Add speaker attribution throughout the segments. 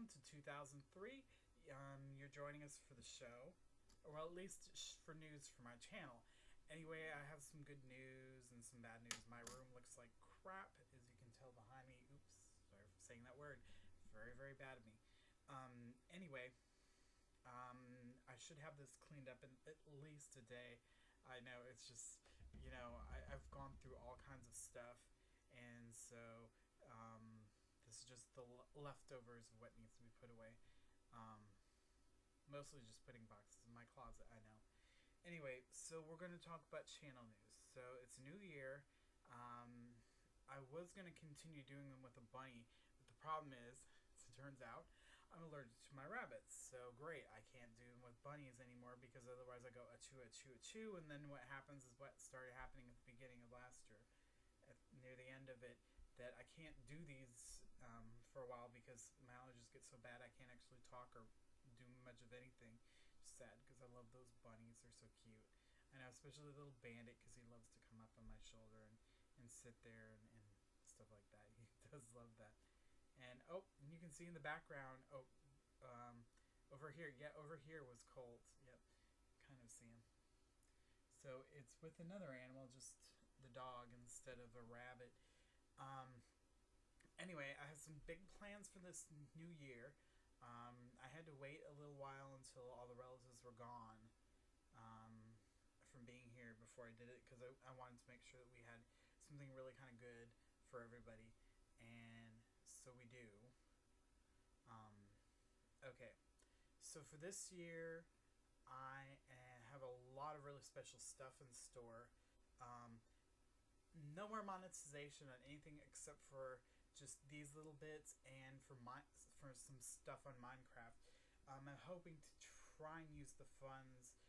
Speaker 1: welcome to 2003. You're joining us for the show, or well, at least for news for my channel. Anyway, I have some good news and some bad news. My room looks like crap, as you can tell behind me. Oops, sorry for saying that word. Very, very bad of me. Anyway, I should have this cleaned up in at least a day. I know it's just, I've gone through all kinds of stuff, and so this is just the leftovers of what needs to be put away. Um, Mostly just putting boxes in my closet, I know. Anyway, so we're going to talk about channel news. So it's a new year. I was going to continue doing them with a bunny, but the problem is, as it turns out, I'm allergic to my rabbits. So great, I can't do them with bunnies anymore because otherwise I go achoo, achoo, achoo, and then what happens is what started happening at the beginning of last year, near the end of it, that I can't do these for a while because my allergies get so bad I can't actually talk or do much of anything. Sad because I love those bunnies, they're so cute. I know, especially the little bandit because he loves to come up on my shoulder and sit there and stuff like that. He does love that. And and you can see in the background, over here, yeah, over here was Colt. Yep, kind of see him. So it's with another animal, just the dog instead of a rabbit. Um, anyway, I have some big plans for this new year. I had to wait a little while until all the relatives were gone um, from being here before I did it because I wanted to make sure that we had something really kind of good for everybody. And so we do. Um, okay, so for this year, I have a lot of really special stuff in store. Um, no more monetization on anything except for just these little bits and for some stuff on Minecraft. I'm hoping to try and use the funds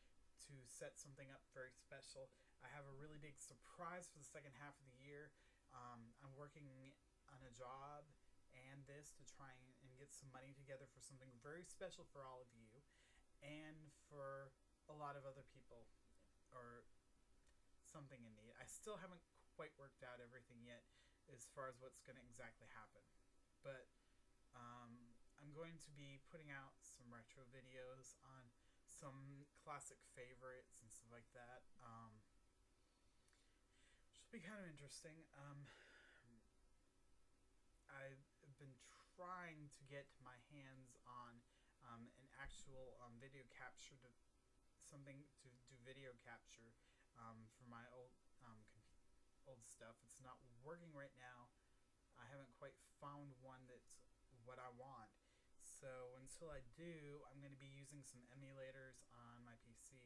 Speaker 1: to set something up very special. I have a really big surprise for the second half of the year. I'm working on a job and this to try and get some money together for something very special for all of you and for a lot of other people, or something in need. I still haven't quite worked out everything yet as far as what's going to exactly happen. But I'm going to be putting out some retro videos on some classic favorites and stuff like that. Should be kind of interesting. I've been trying to get my hands on an actual video capture something to do video capture for my old stuff. It's not working right now. I haven't quite found one that's what I want. So until I do, I'm going to be using some emulators on my PC.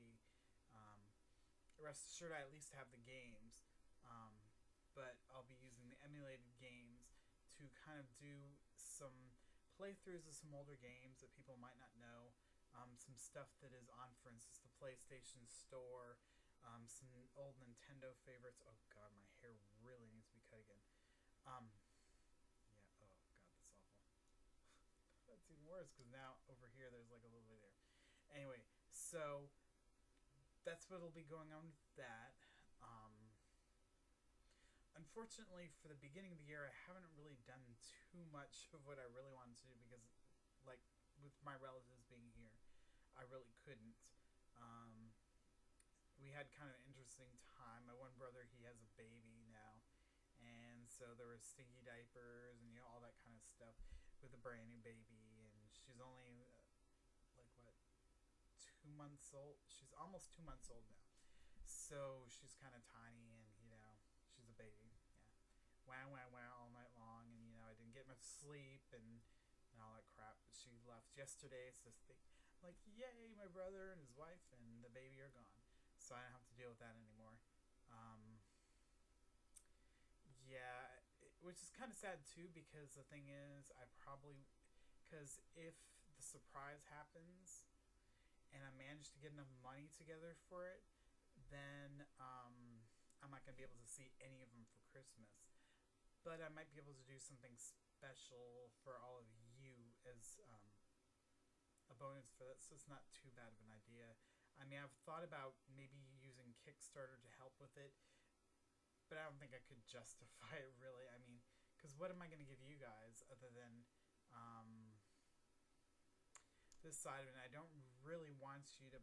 Speaker 1: Rest assured, I at least have the games, but I'll be using the emulated games to kind of do some playthroughs of some older games that people might not know. Some stuff that is on, for instance, the PlayStation Store, some old Nintendo favorites. Oh god, my hair really needs to be cut again. Yeah, oh god, that's awful. That's even worse because now over here there's like a little bit there. Anyway, so that's what'll be going on with that. Unfortunately, for the beginning of the year, I haven't really done too much of what I really wanted to do because, like, with my relatives being here, I really couldn't. We had kind of an interesting time. My one brother, he has a baby now, and so there were stinky diapers and all that kind of stuff with a brand new baby, and she's only like what, 2 months old. She's almost 2 months old now, so she's kind of tiny, and she's a baby. Yeah, wow, wow, wow all night long, and I didn't get much sleep and all that crap. But she left yesterday, so I'm like, yay, my brother and his wife and the baby are gone, so I don't have to deal with that anymore. Yeah, which is kind of sad too because the thing is, because if the surprise happens and I manage to get enough money together for it, then I'm not going to be able to see any of them for Christmas. But I might be able to do something special for all of you as a bonus for that, so it's not too bad of an idea. I mean, I've thought about maybe using Kickstarter to help with it, but I don't think I could justify it really. I mean, because what am I going to give you guys other than this side of it. And I don't really want you to,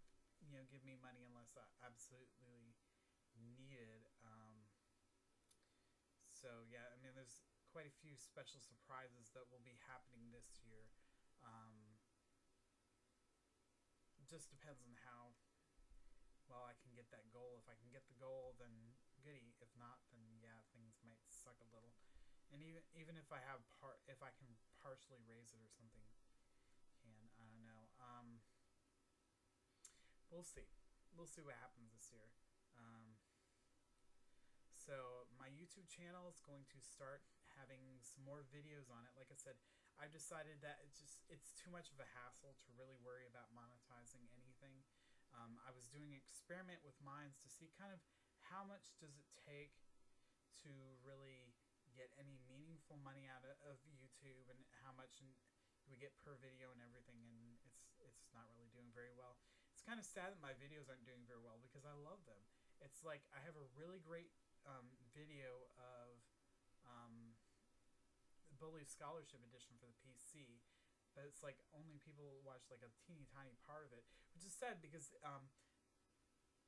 Speaker 1: give me money unless I absolutely need it. So yeah, I mean, there's quite a few special surprises that will be happening this year. Um, just depends on how well I can get that goal. If I can get the goal, then goody. If not, then yeah, things might suck a little. And even if I have if I can partially raise it or something, I don't know. We'll see. We'll see what happens this year. Um, so my YouTube channel is going to start having some more videos on it. Like I said, I've decided that it's too much of a hassle to really worry about monetizing anything. I was doing an experiment with Minds to see kind of how much does it take to really get any meaningful money out of YouTube, and how much we get per video and everything, and it's not really doing very well. It's kind of sad that my videos aren't doing very well because I love them. It's like I have a really great video of Bully Scholarship Edition for the PC, but it's like only people watch like a teeny tiny part of it, which is sad because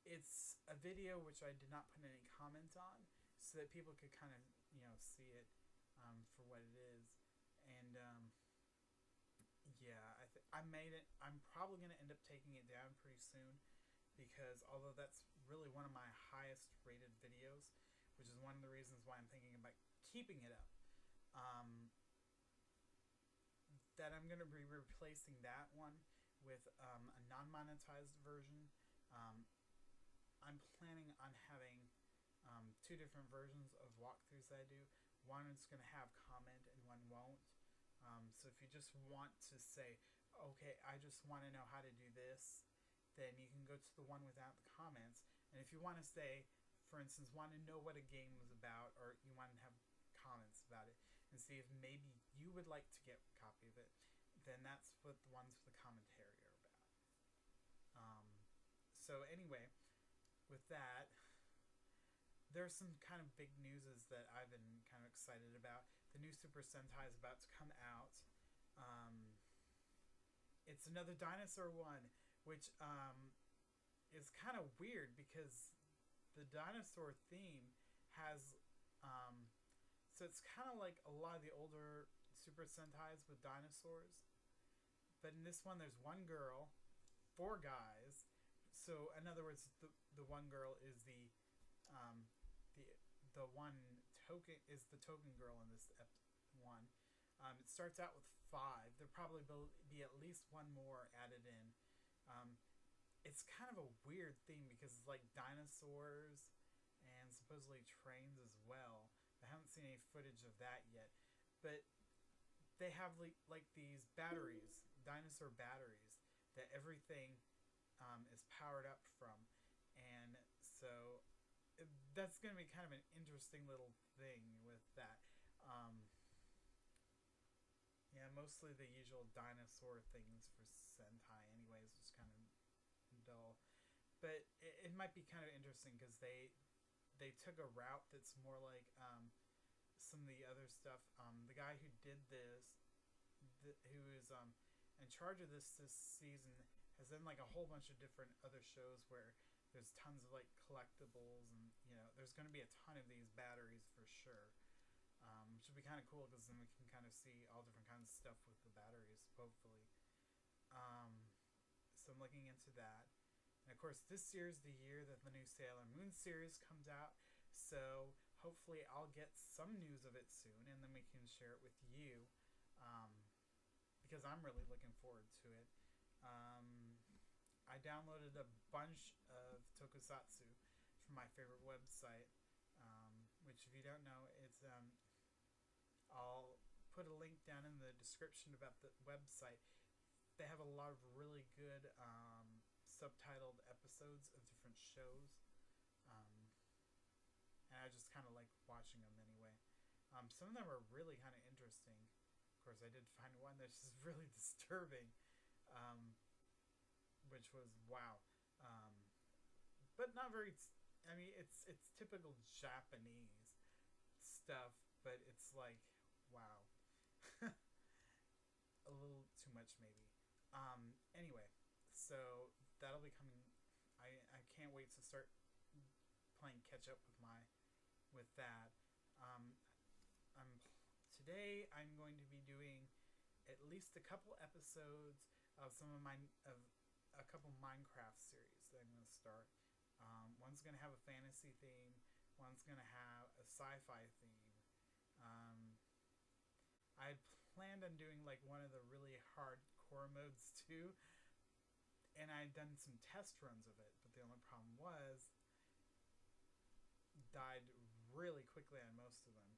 Speaker 1: it's a video which I did not put any comments on, so that people could kind of see it for what it is. And yeah, I made it. I'm probably gonna end up taking it down pretty soon because although that's really one of my highest rated videos, which is one of the reasons why I'm thinking about keeping it up. That I'm going to be replacing that one with a non-monetized version. I'm planning on having two different versions of walkthroughs that I do. One is going to have comment and one won't. So if you just want to say, okay, I just want to know how to do this, then you can go to the one without the comments. And if you want to say, for instance, want to know what a game was about, or you want to have comments about it, and see if maybe you would like to get a copy of it, then that's what the ones with the commentary are about. So anyway, with that, there's some kind of big newses that I've been kind of excited about. The new Super Sentai is about to come out. It's another dinosaur one, which is kind of weird because the dinosaur theme has so it's kind of like a lot of the older Super Sentais with dinosaurs, but in this one there's one girl, 4 guys. So in other words, the one girl is the one token is the token girl in this one. It starts out with 5. There'll probably be at least one more added in. It's kind of a weird theme because it's like dinosaurs and supposedly trains as well. I haven't seen any footage of that yet, but they have like these batteries, dinosaur batteries, that everything is powered up from, and so that's going to be kind of an interesting little thing with that. Yeah, mostly the usual dinosaur things for Sentai anyways, which is kind of dull, but it might be kind of interesting because they took a route that's more like some of the other stuff. The guy who did this, who is in charge of this season, has done like a whole bunch of different other shows where there's tons of like collectibles, and there's going to be a ton of these batteries for sure, which would be kind of cool because then we can kind of see all different kinds of stuff with the batteries, hopefully. So I'm looking into that. And of course, this year is the year that the new Sailor Moon series comes out, so hopefully I'll get some news of it soon, and then we can share it with you, because I'm really looking forward to it. I downloaded a bunch of tokusatsu from my favorite website, which if you don't know, it's I'll put a link down in the description about the website. They have a lot of really good subtitled episodes of different shows, and I just kind of like watching them anyway. Some of them are really kind of interesting. Of course, I did find one that's just really disturbing, which was wow, but not very. I mean, it's typical Japanese stuff, but it's like wow, a little too much maybe. Anyway, so that'll be coming. I can't wait to start playing catch up with that. Um, I'm today. I'm going to be doing at least a couple episodes of some of my of a couple Minecraft series that I'm going to start. One's going to have a fantasy theme. One's going to have a sci-fi theme. Um, I planned on doing like one of the really hardcore modes too, and I'd done some test runs of it. But the only problem was died really quickly on most of them,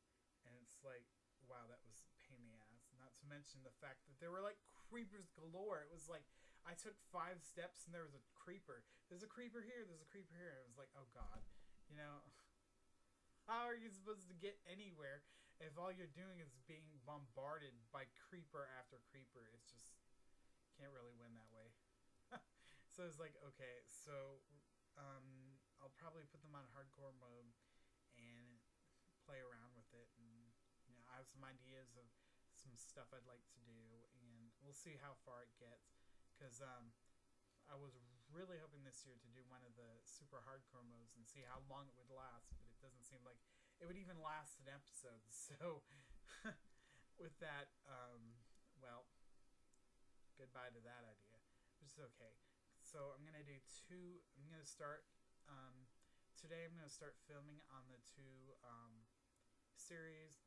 Speaker 1: and it's like, wow, that was a pain in the ass. Not to mention the fact that there were like creepers galore. It was like I took 5 steps and there was a creeper. There's a creeper here. There's a creeper here. It was like, oh god, you know, how are you supposed to get anywhere if all you're doing is being bombarded by creeper after creeper? It's just can't really win that way. So it's like, okay, so I'll probably put them on hardcore mode and play around with it, and you know, I have some ideas of some stuff I'd like to do, and we'll see how far it gets. Because I was really hoping this year to do one of the super hardcore modes and see how long it would last, but it doesn't seem like it would even last an episode. So with that, well, goodbye to that idea, which is okay. So I'm gonna do two. I'm gonna start today. I'm gonna start filming on the two series.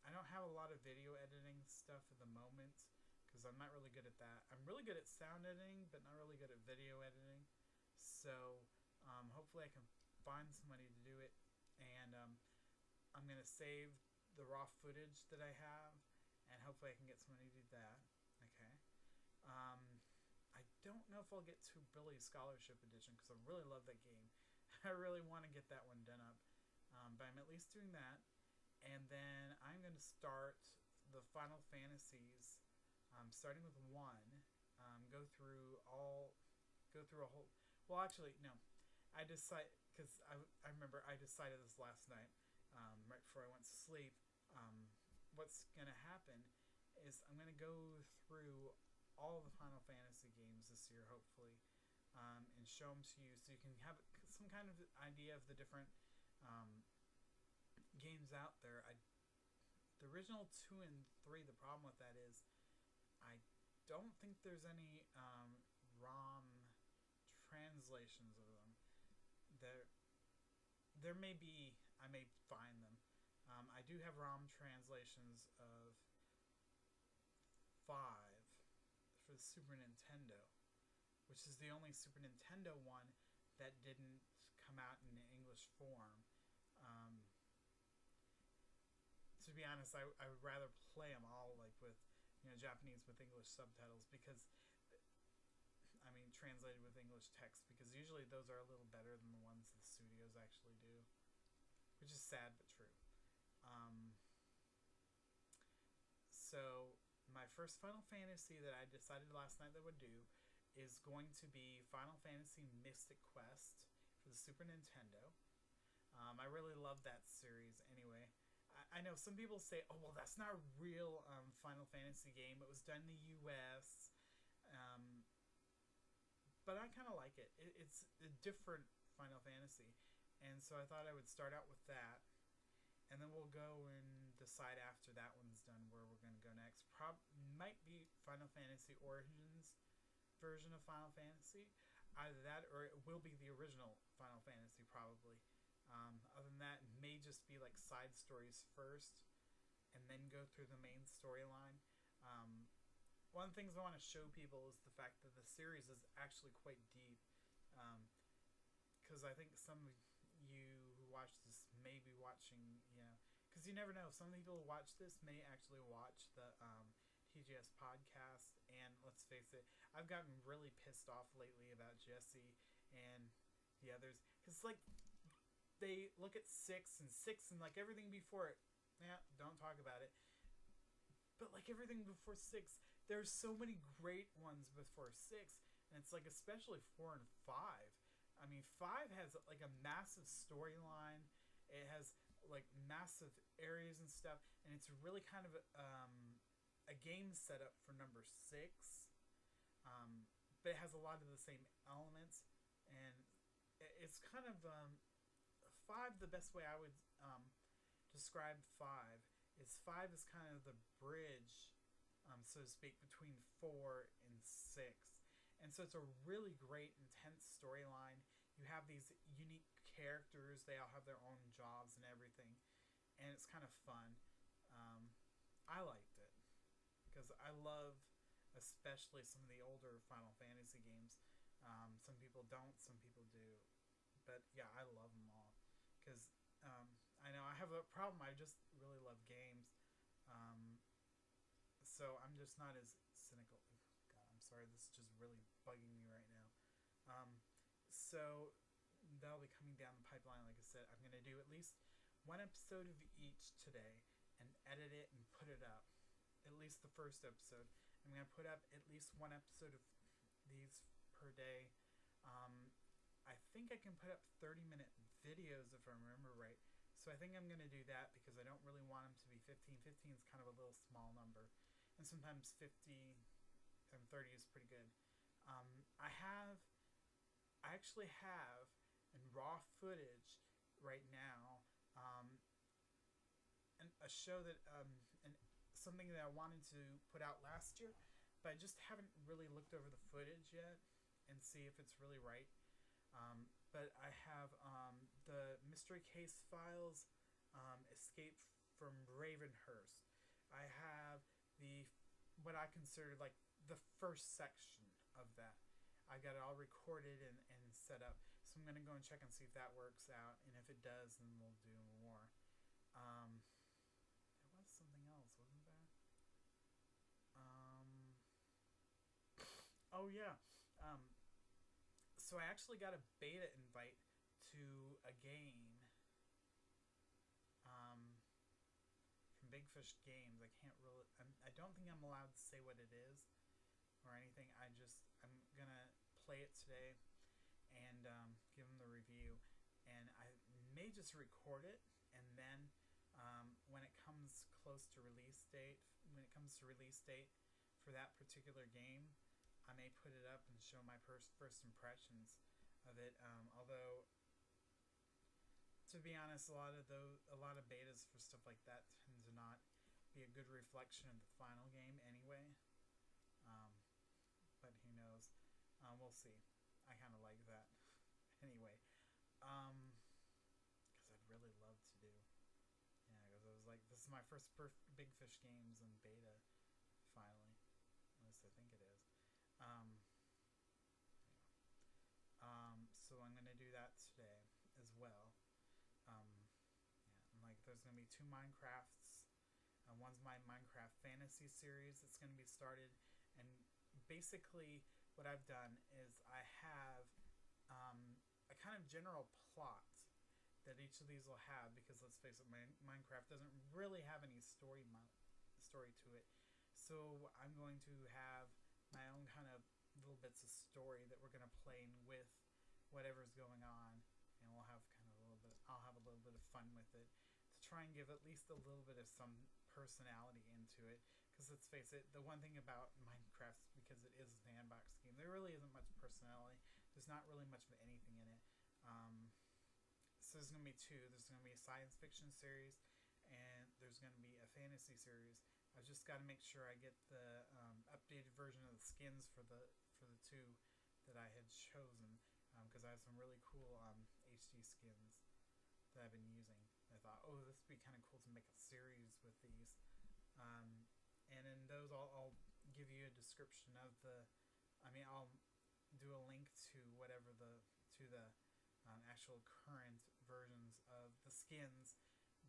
Speaker 1: I don't have a lot of video editing stuff at the moment because I'm not really good at that. I'm really good at sound editing, but not really good at video editing. So hopefully I can find somebody to do it, and I'm gonna save the raw footage that I have, and hopefully I can get somebody to do that. Okay. I don't know if I'll get to Billy's Scholarship Edition because I really love that game. I really want to get that one done up, but I'm at least doing that. And then I'm going to start the Final Fantasies, starting with 1. Go through a whole. Well, actually, no. I decide because I remember I decided this last night, right before I went to sleep. What's going to happen is I'm going to go through all the Final Fantasy games this year, hopefully, and show them to you so you can have some kind of idea of the different games out there. The original 2 and 3, the problem with that is I don't think there's any ROM translations of them. There may be. I may find them. I do have ROM translations of 5 for the Super Nintendo, which is the only Super Nintendo one that didn't come out in an English form. To be honest, I would rather play them all like with, you know, Japanese with English subtitles, because I mean translated with English text, because usually those are a little better than the ones the studios actually do, which is sad but true. So my first Final Fantasy that I decided last night that I would do is going to be Final Fantasy Mystic Quest for the Super Nintendo. I really love that series anyway. I know some people say, oh, well, that's not a real Final Fantasy game. It was done in the US. But I kind of like it. It's a different Final Fantasy. And so I thought I would start out with that. And then we'll go and decide after that one's done where we're going to go next. Might be Final Fantasy Origins version of Final Fantasy. Either that or it will be the original Final Fantasy probably. Other than that, it may just be like side stories first and then go through the main storyline. One of the things I want to show people is the fact that the series is actually quite deep. Because I think some of you who watch this may be watching, you know, because you never know. Some people who watch this may actually watch the TGS podcast, and let's face it, I've gotten really pissed off lately about Jesse and the others, because like they look at 6 and like everything before it, yeah, don't talk about it. But like everything before 6, there's so many great ones before 6, and it's like especially 4 and 5. I mean, 5 has like a massive storyline. It has like massive areas and stuff, and it's really kind of a game setup for number 6. but it has a lot of the same elements, and it's kind of five. The best way I would describe five is kind of the bridge, so to speak, between four and six, and so it's a really great, intense storyline. You have these unique characters; they all have their own jobs and everything, and it's kind of fun. Um, I liked it because I love, especially some of the older Final Fantasy games. Some people don't, some people do, but yeah, I love them all because I know I have a problem. I just really love games, um, so I'm just not as cynical. God, I'm sorry. This is just really bugging me right now. So that'll be coming down the pipeline. Like I said, I'm gonna do at least one episode of each today and edit it and put it up. At least the first episode. I'm gonna put up at least one episode of these per day. Um, I think I can put up 30-minute videos if I remember right. So I think I'm going to do that because I don't really want them to be 15. 15 is kind of a little small number. And sometimes 50 and 30 is pretty good. I actually have in raw footage right now a show that, and something that I wanted to put out last year, but I just haven't really looked over the footage yet and see if it's really right. But I have the Mystery Case Files, Escape from Ravenhurst. I have the what I consider like the first section of that. I got it all recorded and set up. So I'm gonna go and check and see if that works out, and if it does, then we'll do more. There was something else, wasn't there? Um, oh yeah. Um, so I actually got a beta invite to a game um, from Big Fish Games. I don't think I'm allowed to say what it is or anything. I'm gonna play it today and give them the review. And I may just record it, and then when it comes close to release date, for that particular game, I may put it up and show my first impressions of it. Although, to be honest, a lot of betas for stuff like that tend to not be a good reflection of the final game anyway. Um, but who knows? We'll see. I kind of like that anyway. Because I'd really love to do. Yeah, because I was like, this is my first Big Fish Games in beta. Finally, at least I think it is. Um, so I'm gonna do that today as well. Yeah, and like there's gonna be two Minecrafts. One's my Minecraft Fantasy series that's gonna be started, and basically what I've done is I have a kind of general plot that each of these will have, because let's face it, Minecraft doesn't really have any story to it. So I'm going to have my own kind of little bits of story that we're going to play with whatever's going on, and we'll have kind of a little bit. I'll have a little bit of fun with it to try and give at least a little bit of some personality into it. Because let's face it, the one thing about Minecraft, because it is a sandbox game, there really isn't much personality. There's not really much of anything in it. So there's going to be two. There's going to be a science fiction series, and there's going to be a fantasy series. I've just got to make sure I get the updated version of the skins for the two that I had chosen, because I have some really cool HD skins that I've been using. I thought, oh, this would be kind of cool to make a series with these. And in those, I'll give you a description of I'll do a link to the actual current versions of the skins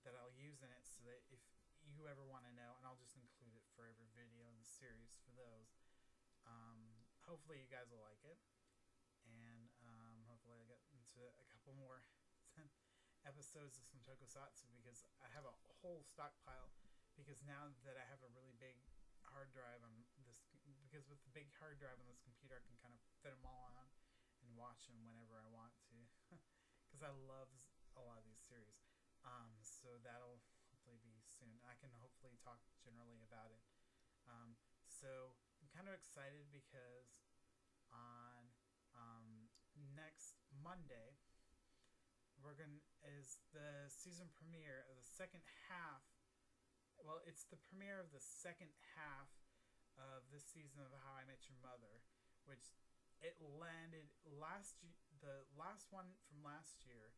Speaker 1: that I'll use in it, so that if you ever want to know, and I'll just include it for every video in the series for those. Hopefully you guys will like it, and hopefully I get into a couple more episodes of some Tokusatsu, because I have a whole stockpile. Because now that I have a really big hard drive on this, because with the big hard drive on this computer, I can kind of fit them all on and watch them whenever I want to. Because I love a lot of these series. So that'll hopefully be soon. I can hopefully talk generally about it. So I'm kind of excited because on next Monday. We're gonna is the season premiere of the second half. Well, it's the premiere of the second half of this season of How I Met Your Mother, which it landed the last one from last year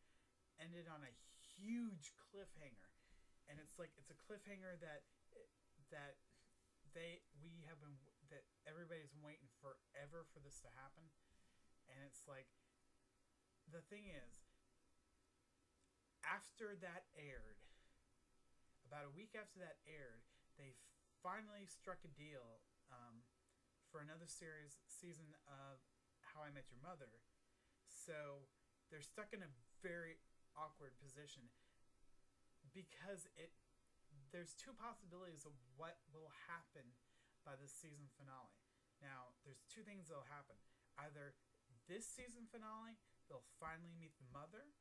Speaker 1: ended on a huge cliffhanger, and it's a cliffhanger that we have been that everybody's been waiting forever for this to happen, and it's like the thing is after that aired, about a week after that aired, they finally struck a deal for another season of How I Met Your Mother. So they're stuck in a very awkward position because there's two possibilities of what will happen by the season finale. Now, there's two things that'll happen. Either this season finale, they'll finally meet the mother,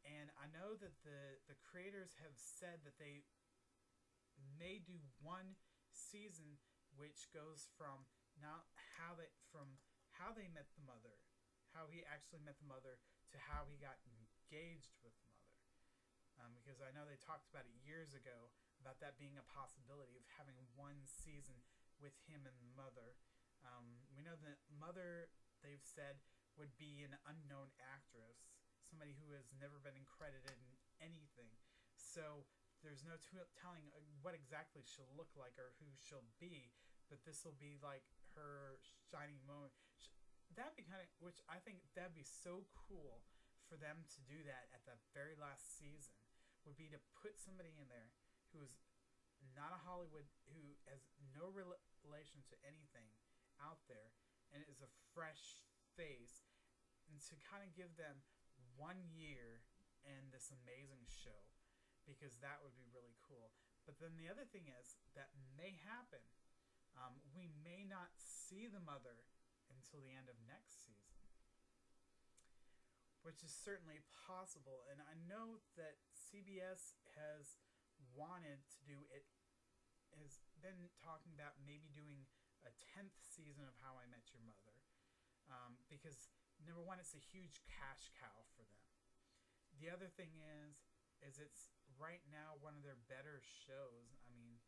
Speaker 1: and I know that the creators have said that they may do one season which goes from how they met the mother, how he actually met the mother, to how he got engaged with the mother. Because I know they talked about it years ago about that being a possibility of having one season with him and the mother. We know the mother, they've said, would be an unknown actress, somebody who has never been credited in anything. So there's no telling what exactly she'll look like or who she'll be, but this will be like her shining moment. That'd be which I think that'd be so cool for them to do that at the very last season, would be to put somebody in there who is not a Hollywood, who has no relation to anything out there, and is a fresh face, and to kind of give them 1 year in this amazing show, because that would be really cool. But then the other thing is that may happen. We may not see the mother until the end of next season, which is certainly possible. And I know that CBS has wanted to do it, has been talking about maybe doing a 10th season of How I Met Your Mother, because number one, it's a huge cash cow for them. The other thing is it's right now one of their better shows. I mean,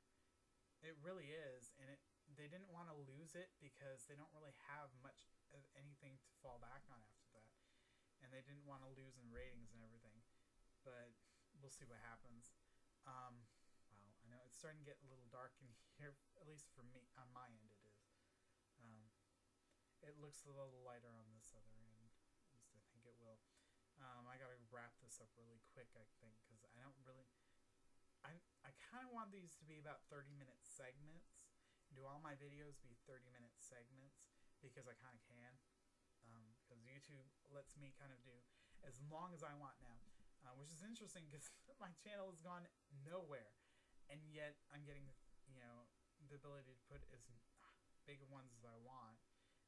Speaker 1: it really is, and they didn't want to lose it because they don't really have much of anything to fall back on after that, and they didn't want to lose in ratings and everything. But we'll see what happens. Wow, I know it's starting to get a little dark in here, at least for me. On my end, it is. It looks a little lighter on this other end. At least I think it will. I gotta wrap this up really quick, I think, because I don't really. I kind of want these to be about 30-minute segments. Do all my videos be 30-minute segments because I kind of can. Because YouTube lets me kind of do as long as I want now, which is interesting because my channel has gone nowhere, and yet I'm getting the ability to put as big ones as I want.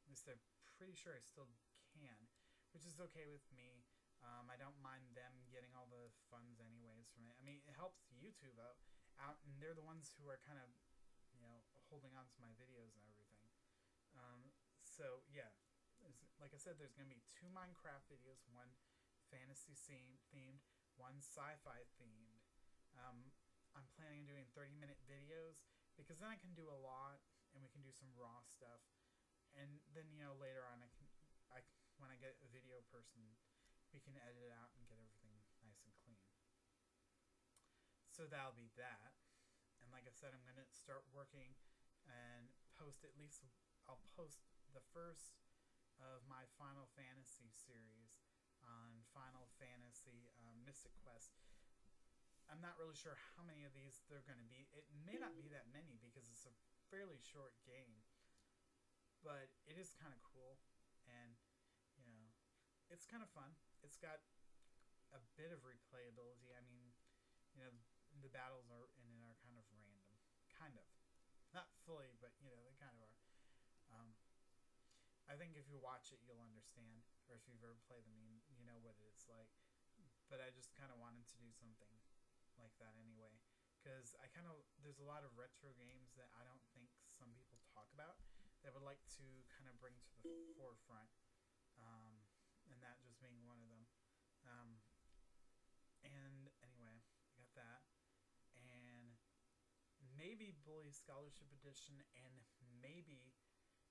Speaker 1: At least I'm pretty sure I still can, which is okay with me. I don't mind them getting all the funds anyways from it. I mean, it helps YouTube out, and they're the ones who are kind of, holding on to my videos and everything. So yeah, like I said, there's gonna be 2 Minecraft videos, 1 fantasy themed, 1 sci-fi themed. I'm planning on doing 30-minute videos because then I can do a lot, and we can do some raw stuff, and then later on when I get a video person, we can edit it out and get everything nice and clean. So that'll be that. And like I said, I'm going to start working and post I'll post the first of my Final Fantasy series on Final Fantasy Mystic Quest. I'm not really sure how many of these there are going to be. It may not be that many because it's a fairly short game, but it is kind of cool, and it's kind of fun. It's got a bit of replayability. I mean, the battles are kind of random, kind of, not fully, but they kind of are. I think if you watch it, you'll understand, or if you've ever played them, you know what it's like. But I just kind of wanted to do something like that anyway, because there's a lot of retro games that I don't think some people talk about that would like to kind of bring to the forefront, um, and that just being one of them. Um, and anyway, I got that, and maybe Bully Scholarship Edition, and maybe,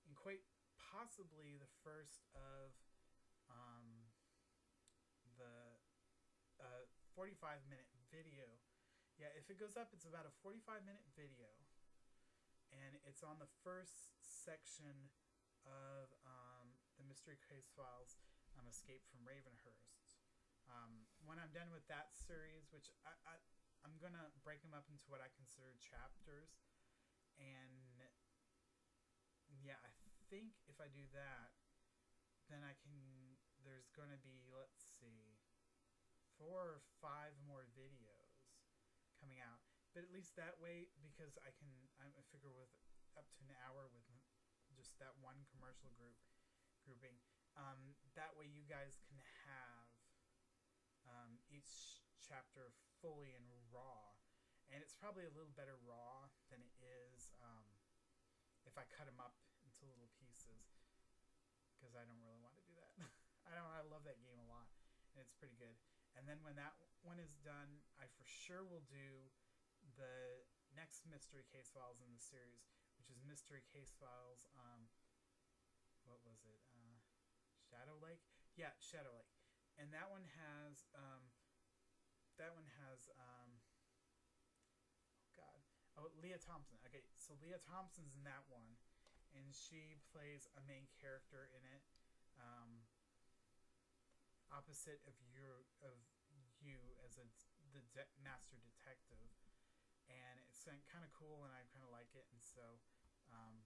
Speaker 1: and quite possibly, the first of um, the 45-minute video. Yeah, if it goes up, it's about a 45-minute video, and it's on the first section of the Mystery Case Files Escape from Ravenhurst. When I'm done with that series, which I'm going to break them up into what I consider chapters, and yeah, I think if I do that, then I can, there's going to be, let's see, 4 or 5 more videos coming out. But at least that way, because I figure with up to an hour with just that one commercial grouping, that way you guys can have each chapter fully in raw. And it's probably a little better raw than it is if I cut them up into little pieces, because I don't really want to do that. I love that game a lot, and it's pretty good. And then when that one is done, I for sure will do the next Mystery Case Files in the series, which is Mystery Case Files, what was it? Shadow Lake? Yeah, Shadow Lake. And that one has, oh God. Oh, Leah Thompson. Okay, so Leah Thompson's in that one, and she plays a main character in it, opposite of you as the master detective, and it's kind of cool, and I kind of like it, and so I'm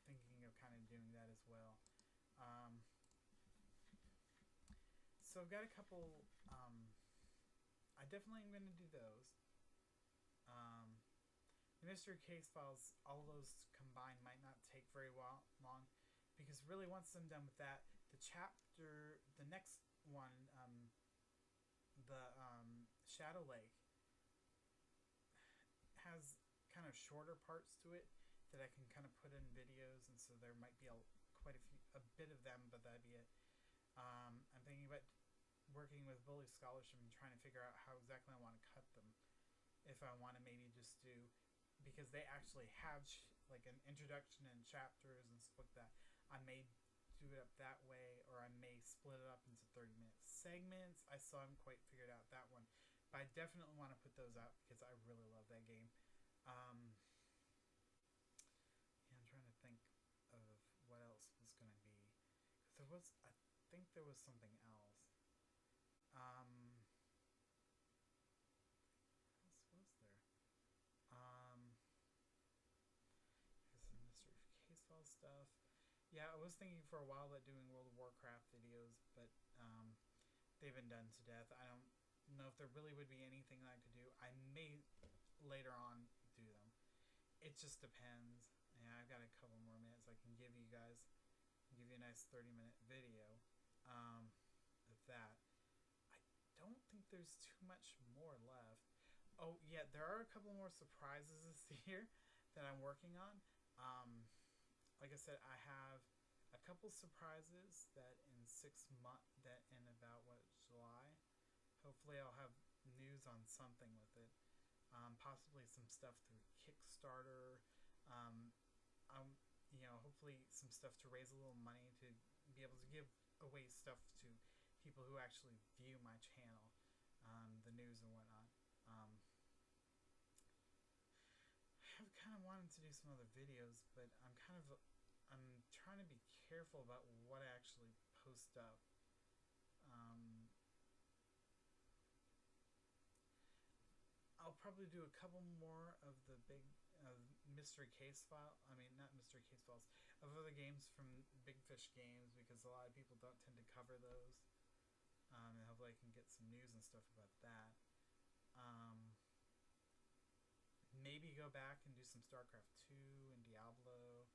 Speaker 1: thinking of kind of doing that as well. So I've got a couple. I definitely am going to do those. The Mystery Case Files, all those combined might not take very long, because really once I'm done with that, the next one, the Shadow Lake, has kind of shorter parts to it that I can kind of put in videos, and so there might be a bit of them, but that'd be it. I'm thinking about working with Bully Scholarship and trying to figure out how exactly I want to cut them. If I want to maybe just do, because they actually have like an introduction and chapters and stuff like that, I may do it up that way, or I may split it up into 30-minute segments. I still haven't quite figured out that one, but I definitely want to put those out because I really love that game. Yeah, I'm trying to think of what else was going to be. I think there was something else. What else was there? Some Mystery Case File stuff. Yeah, I was thinking for a while about doing World of Warcraft videos, but they've been done to death. I don't know if there really would be anything that I could do. I may later on do them. It just depends. Yeah, I've got a couple more minutes I can give you guys. Give you a nice 30-minute video of that. I don't think there's too much more left. Oh yeah, there are a couple more surprises this year that I'm working on. Like I said, I have a couple surprises that in 6 months, that in about July, hopefully I'll have news on something with it. Possibly some stuff through Kickstarter. Hopefully some stuff to raise a little money to be able to give away stuff to people who actually view my channel, the news and whatnot. I've kind of wanted to do some other videos, but I'm trying to be careful about what I actually post up. I'll probably do a couple more of the big Mystery Case File. I mean, not Mystery Case Files, of other games from Big Fish Games, because a lot of people don't tend to cover those. And hopefully I can get some news and stuff about that. Maybe go back and do some StarCraft 2 and Diablo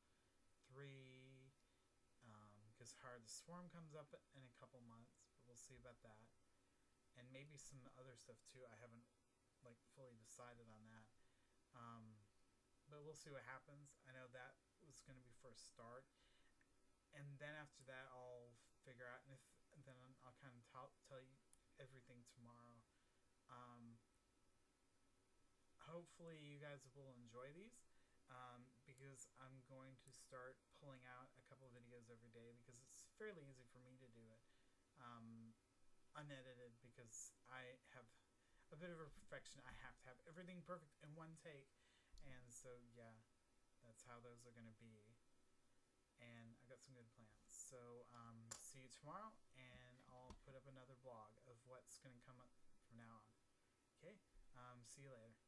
Speaker 1: 3, because Heart of the Swarm comes up in a couple months, but we'll see about that. And maybe some other stuff too. I haven't fully decided on that. But we'll see what happens. I know that was going to be for first start, and then after that I'll figure out, and if then I'll kind of tell you everything tomorrow. Um, Hopefully you guys will enjoy these, because I'm going to start pulling out a couple videos every day because it's fairly easy for me to do it, um, unedited, because I have a bit of a perfection. I have to have everything perfect in one take, and so yeah, that's how those are going to be. And I got some good plans. So see you tomorrow, and I'll put up another blog of what's going to come up from now on. Okay, see you later.